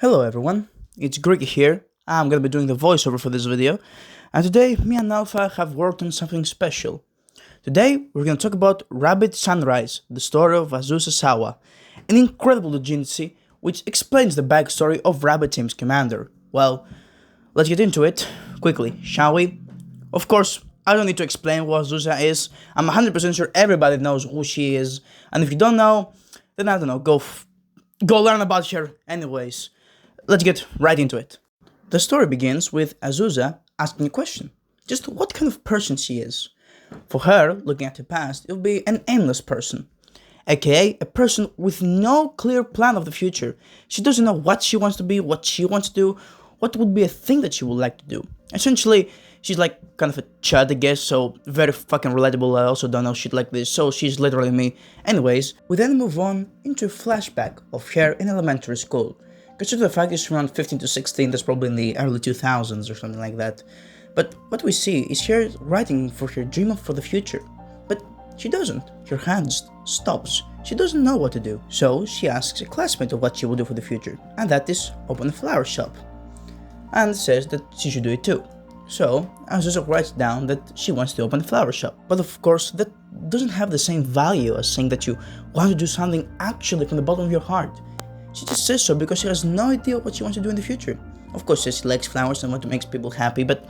Hello everyone, it's Greg here. I'm gonna be doing the voiceover for this video, and today me and Alpha have worked on something special. Today we're gonna talk about Rabbit Sunrise, the story of Azusa Sawa, an incredible doujinshi which explains the backstory of Rabbit Team's commander. Well, let's get into it quickly, shall we? Of course, I don't need to explain what Azusa is. I'm 100% sure everybody knows who she is, and if you don't know, then I don't know, go learn about her anyways. Let's get right into it. The story begins with Azusa asking a question. Just what kind of person she is. For her, looking at her past, it would be an aimless person. AKA a person with no clear plan of the future. She doesn't know what she wants to be, what she wants to do, what would be a thing that she would like to do. Essentially, she's like kind of a chud, I guess, so very fucking relatable. I also don't know shit like this, so she's literally me. Anyways, we then move on into a flashback of her in elementary school. Consider the fact that she's around 15 to 16, that's probably in the early 2000s or something like that. But what we see is her writing for her dream for the future. But she doesn't. Her hand just stops. She doesn't know what to do. So she asks a classmate of what she will do for the future, and that is open a flower shop. And says that she should do it too. So Azusa writes down that she wants to open a flower shop. But of course, that doesn't have the same value as saying that you want to do something actually from the bottom of your heart. She just says so because she has no idea what she wants to do in the future. Of course, she likes flowers and what makes people happy, but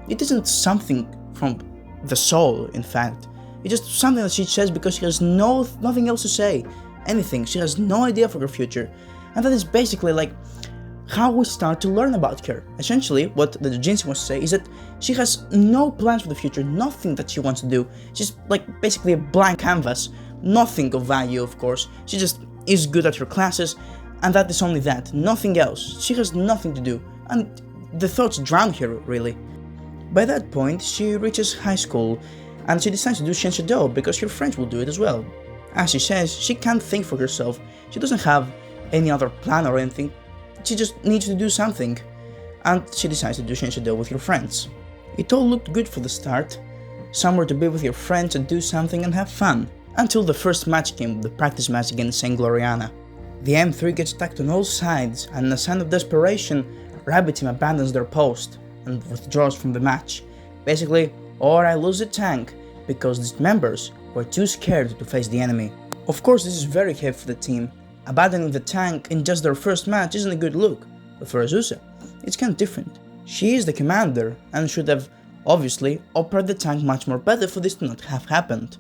it isn't something from the soul, in fact. It's just something that she says because she has nothing else to say. Anything. She has no idea for her future. And that is basically like how we start to learn about her. Essentially, what the doujinshi wants to say is that she has no plans for the future, nothing that she wants to do. She's like basically a blank canvas. Nothing of value, of course. She just is good at her classes, and that is only that, nothing else. She has nothing to do, and the thoughts drown her, really. By that point, she reaches high school, and she decides to do Shenshado because her friends will do it as well. As she says, she can't think for herself, she doesn't have any other plan or anything, she just needs to do something, and she decides to do Shenshado with her friends. It all looked good for the start, somewhere to be with your friends and do something and have fun, until the first match came, the practice match against Saint Gloriana. The M3 gets attacked on all sides, and in a sign of desperation, Rabbit Team abandons their post and withdraws from the match. Basically, Hore loses the tank because its members were too scared to face the enemy. Of course, this is very heavy for the team. Abandoning the tank in just their first match isn't a good look, but for Azusa, it's kind of different. She is the commander and should have, obviously, operated the tank much more better for this to not have happened.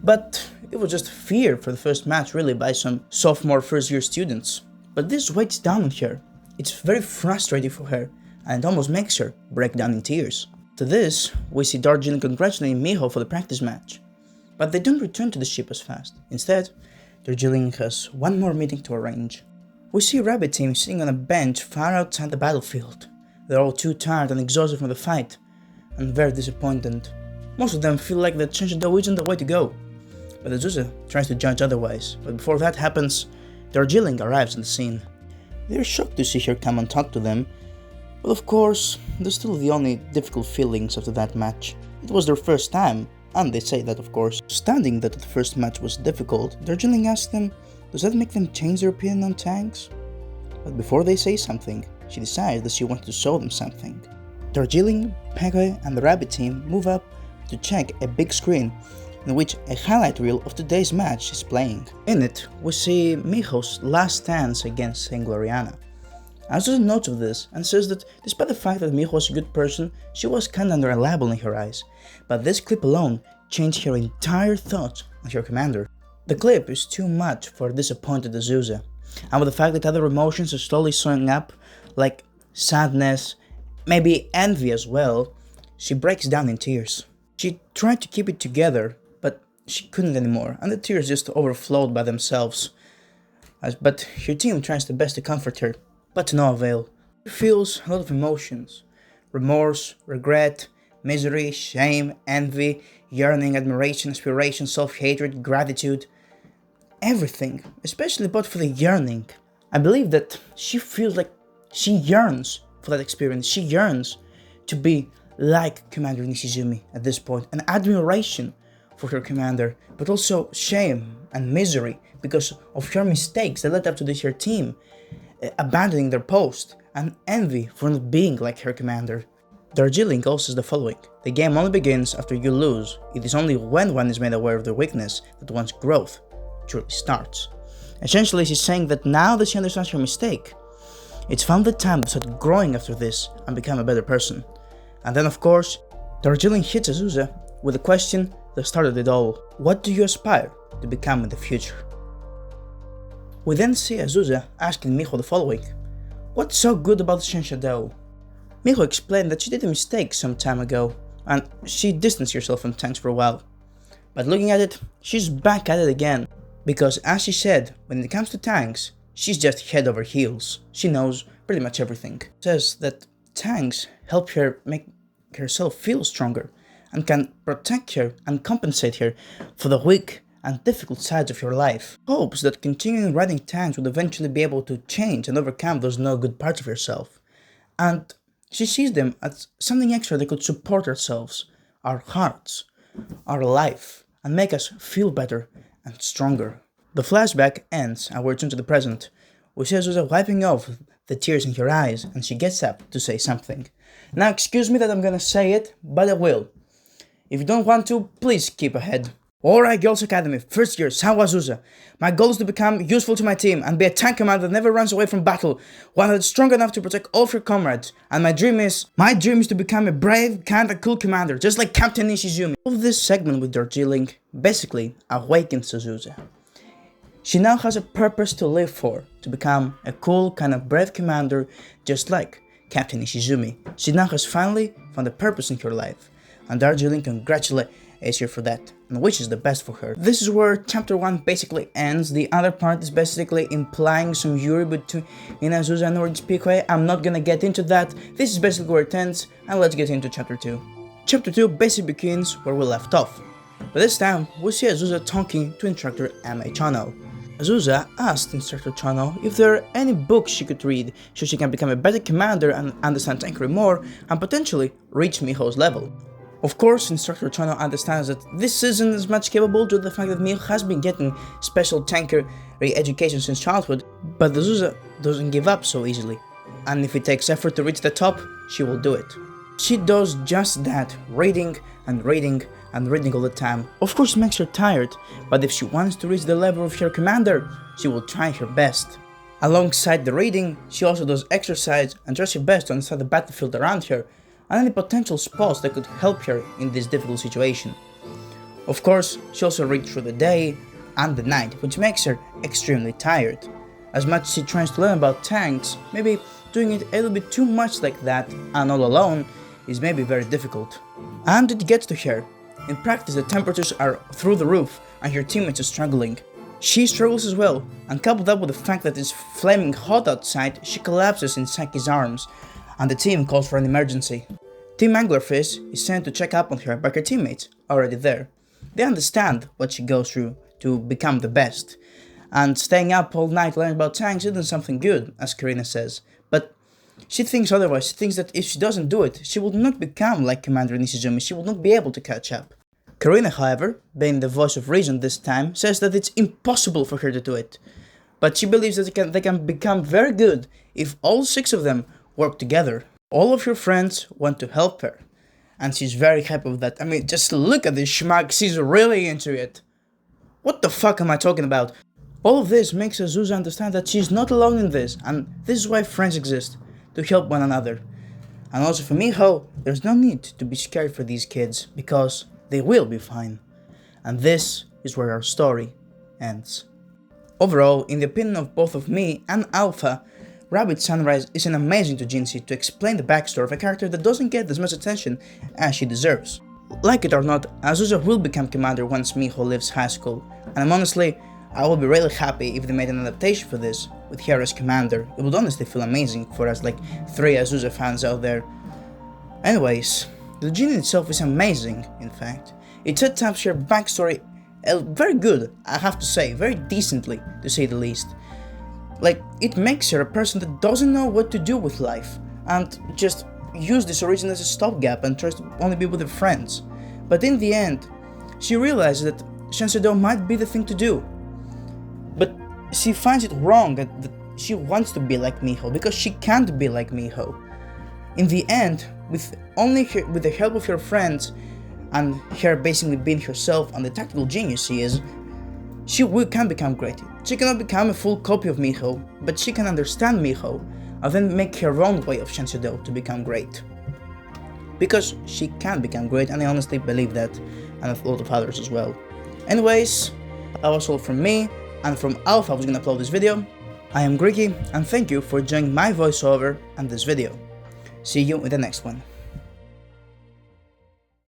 But it was just fear for the first match, really, by some sophomore first-year students. But this weighs down on her. It's very frustrating for her, and it almost makes her break down in tears. To this, we see Darjeeling congratulating Miho for the practice match. But they don't return to the ship as fast. Instead, Darjeeling has one more meeting to arrange. We see Rabbit Team sitting on a bench far outside the battlefield. They're all too tired and exhausted from the fight, and very disappointed. Most of them feel like that Shenshado isn't the way to go. But Azusa tries to judge otherwise, but before that happens, Darjeeling arrives on the scene. They're shocked to see her come and talk to them, but of course, they're still the only difficult feelings after that match. It was their first time, and they say that of course. Standing that the first match was difficult, Darjeeling asks them, does that make them change their opinion on tanks? But before they say something, she decides that she wants to show them something. Darjeeling, Peggy, and the Rabbit Team move up to check a big screen in which a highlight reel of today's match is playing. In it, we see Miho's last stance against Saint Gloriana. Azusa notes of this and says that despite the fact that Miho was a good person, she was kinda unreliable in her eyes, but this clip alone changed her entire thoughts on her commander. The clip is too much for disappointed Azusa, and with the fact that other emotions are slowly showing up, like sadness, maybe envy as well, she breaks down in tears. She tried to keep it together, but she couldn't anymore, and the tears just overflowed by themselves. But her team tries their best to comfort her, but to no avail. She feels a lot of emotions: remorse, regret, misery, shame, envy, yearning, admiration, aspiration, self-hatred, gratitude. Everything, especially but for the yearning. I believe that she feels like she yearns for that experience. She yearns to be like Commander Nishizumi at this point, an admiration for her commander, but also shame and misery because of her mistakes that led up to this her team. abandoning their post, and envy for not being like her commander. Darjeeling also says the following: the game only begins after you lose. It is only when one is made aware of their weakness that one's growth truly starts. Essentially, she's saying that now that she understands her mistake, it's found the time to start growing after this and become a better person. And then, of course, Darjeeling hits Azusa with a question that started it all: what do you aspire to become in the future? We then see Azusa asking Miho the following: what's so good about Shadow? Miho explained that she did a mistake some time ago, and she distanced herself from tanks for a while. But looking at it, she's back at it again, because as she said, when it comes to tanks, she's just head over heels. She knows pretty much everything. Says that tanks help her make herself feel stronger, and can protect her and compensate her for the weak and difficult sides of your life. Hopes that continuing riding tanks would eventually be able to change and overcome those no good parts of yourself. And she sees them as something extra that could support ourselves, our hearts, our life, and make us feel better and stronger. The flashback ends and we return to the present. We see Azusa wiping off the tears in her eyes, and she gets up to say something. Now excuse me that I'm gonna say it, but I will. If you don't want to, please keep ahead. Alright, Girls Academy, first year, Sawa Azusa. My goal is to become useful to my team and be a tank commander that never runs away from battle, one that's strong enough to protect all of your comrades. And my dream is to become a brave, kind and cool commander, just like Captain Ishizumi. All of this segment with Darjeeling basically awakens Azusa. She now has a purpose to live for, to become a cool, kind of brave commander, just like Captain Ishizumi. She now has finally found a purpose in her life, and Darjeeling congratulates her for that, and wishes the best for her. This is where chapter 1 basically ends. The other part is basically implying some Yuri between Azusa and Orange Peakway. I'm not gonna get into that. This is basically where it ends, and let's get into chapter 2. Chapter 2 basically begins where we left off, but this time we see Azusa talking to instructor M.A. Chano. Azusa asked Instructor Chano if there are any books she could read so she can become a better commander and understand tankery more and potentially reach Miho's level. Of course, Instructor Chano understands that this isn't as much capable due to the fact that Miho has been getting special tankery education since childhood, but Azusa doesn't give up so easily, and if it takes effort to reach the top, she will do it. She does just that, reading and reading and reading all the time. Of course it makes her tired, but if she wants to reach the level of her commander, she will try her best. Alongside the reading, she also does exercise and tries her best to understand the battlefield around her, and any potential spots that could help her in this difficult situation. Of course, she also reads through the day and the night, which makes her extremely tired. As much as she tries to learn about tanks, maybe doing it a little bit too much like that and all alone is maybe very difficult. And it gets to her. In practice, the temperatures are through the roof and her teammates are struggling. She struggles as well, and coupled up with the fact that it's flaming hot outside, she collapses in Saki's arms, and the team calls for an emergency. Team Anglerfish is sent to check up on her by her teammates, already there. They understand what she goes through to become the best, and staying up all night learning about tanks isn't something good, as Karina says, but she thinks otherwise. She thinks that if she doesn't do it, she will not become like Commander Nishizumi, she will not be able to catch up. Karina, however, being the voice of reason this time, says that it's impossible for her to do it, but she believes that they can become very good if all 6 of them work together. All of her friends want to help her, and she's very happy with that. I mean, just look at this schmuck, she's really into it. What the fuck am I talking about? All of this makes Azusa understand that she's not alone in this, and this is why friends exist, to help one another. And also for Miho, there's no need to be scared for these kids, because they will be fine. And this is where our story ends. Overall, in the opinion of both of me and Alpha, Rabbit Sunrise is an amazing doujinshi to explain the backstory of a character that doesn't get as much attention as she deserves. Like it or not, Azusa will become commander once Miho leaves high school, and I will be really happy if they made an adaptation for this, with her as commander. It would honestly feel amazing for us like 3 Azusa fans out there. Anyways, the doujinshi itself is amazing, in fact. It sets up her backstory very good, I have to say, very decently, to say the least. Like, it makes her a person that doesn't know what to do with life, and just use this origin as a stopgap and tries to only be with her friends. But in the end, she realizes that Senseido might be the thing to do. But she finds it wrong she wants to be like Miho because she can't be like Miho. In the end, with the help of her friends and her basically being herself and the tactical genius she is, she can become great. She cannot become a full copy of Miho, but she can understand Miho and then make her own way of Shensudo to become great. Because she can become great, and I honestly believe that, and a lot of others as well. Anyways, that was all from me, and from Alpha who's gonna upload this video. I am Greeky, and thank you for joining my voiceover and this video. See you in the next one.